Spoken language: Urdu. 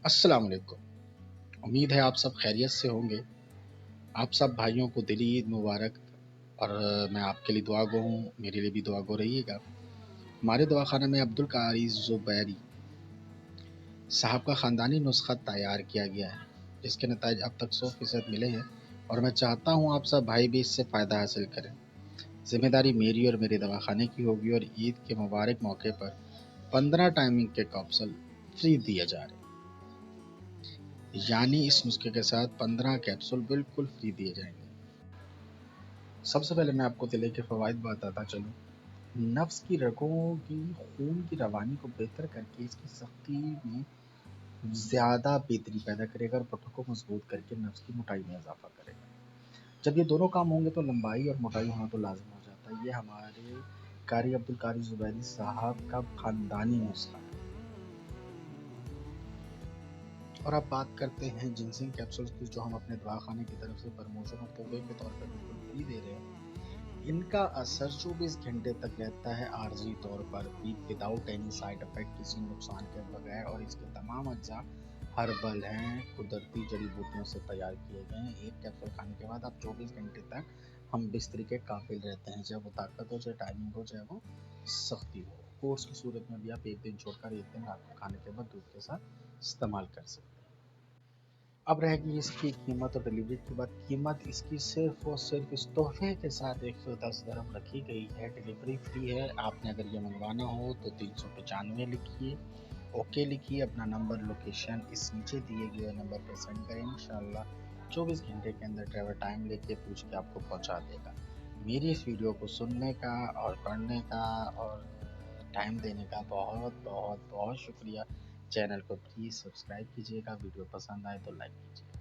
السلام علیکم۔ امید ہے آپ سب خیریت سے ہوں گے۔ آپ سب بھائیوں کو دلی عید مبارک، اور میں آپ کے لیے دعا گو ہوں، میرے لیے بھی دعا گو رہیے گا۔ ہمارے دواخانہ میں عبدالقاری زبیری صاحب کا خاندانی نسخہ تیار کیا گیا ہے، جس کے نتائج اب تک 100% ملے ہیں، اور میں چاہتا ہوں آپ سب بھائی بھی اس سے فائدہ حاصل کریں۔ ذمہ داری میری اور میرے دواخانے کی ہوگی، اور عید کے مبارک موقع پر 15 ٹائمنگ کے کیپسول فری دیے جا رہے ہیں، یعنی اس نسخے کے ساتھ 15 کیپسول بالکل فری دیے جائیں گے۔ سب سے پہلے میں آپ کو تلے کے فوائد بتاتا چلوں۔ نفس کی رگوں کی خون کی روانی کو بہتر کر کے اس کی سختی میں زیادہ بہتری پیدا کرے گا، اور پٹھوں کو مضبوط کر کے نفس کی موٹائی میں اضافہ کرے گا۔ جب یہ دونوں کام ہوں گے تو لمبائی اور موٹائی ہونا تو لازم ہو جاتا ہے۔ یہ ہمارے قاری عبدالقاری زبیری صاحب کا خاندانی نسخہ ہے۔ اور اب بات کرتے ہیں جنسنگ کیپسولز کی، جو ہم اپنے دواخانے کی طرف سے پروموشن اور تحفے کے طور پر بالکل فری دے رہے ہیں۔ ان کا اثر 24 گھنٹے تک رہتا ہے، عارضی طور پر بھی، وداؤٹ اینی سائیڈ افیکٹ، کسی نقصان کے بغیر، اور اس کے تمام اجزاء ہربل ہیں، قدرتی جڑی بوٹیوں سے تیار کیے گئے ہیں۔ ایک کیپسول کھانے کے بعد آپ 24 گھنٹے تک ہم بستری کے قابل رہتے ہیں، چاہے وہ طاقت ہو، چاہے ٹائمنگ ہو، چاہے وہ سختی ہو۔ کورس کی صورت میں بھی آپ ایک دن چھوڑ کر ایک دن رات کو کھانے کے بعد دودھ کے ساتھ استعمال کر سکتے ہیں۔ اب رہے گی اس کی قیمت اور ڈلیوری کی بات۔ قیمت اس کی صرف اور صرف اس تحفے کے ساتھ 110 درہم رکھی گئی ہے۔ ڈلیوری فری ہے۔ آپ نے اگر یہ منگوانا ہو تو 395 لکھیے، اوکے لکھیے، اپنا نمبر لوکیشن اس نیچے دیے گئے نمبر پہ سینڈ کریں، انشاءاللہ 24 گھنٹے کے اندر ڈرائیور ٹائم لے کے پوچھ کے آپ کو پہنچا دے گا۔ میری اس ویڈیو کو سننے کا اور پڑھنے کا اور ٹائم دینے کا بہت بہت بہت شکریہ۔ چینل کو پلیز سبسکرائب کیجیے گا، ویڈیو پسند آئے تو لائک کیجیے گا۔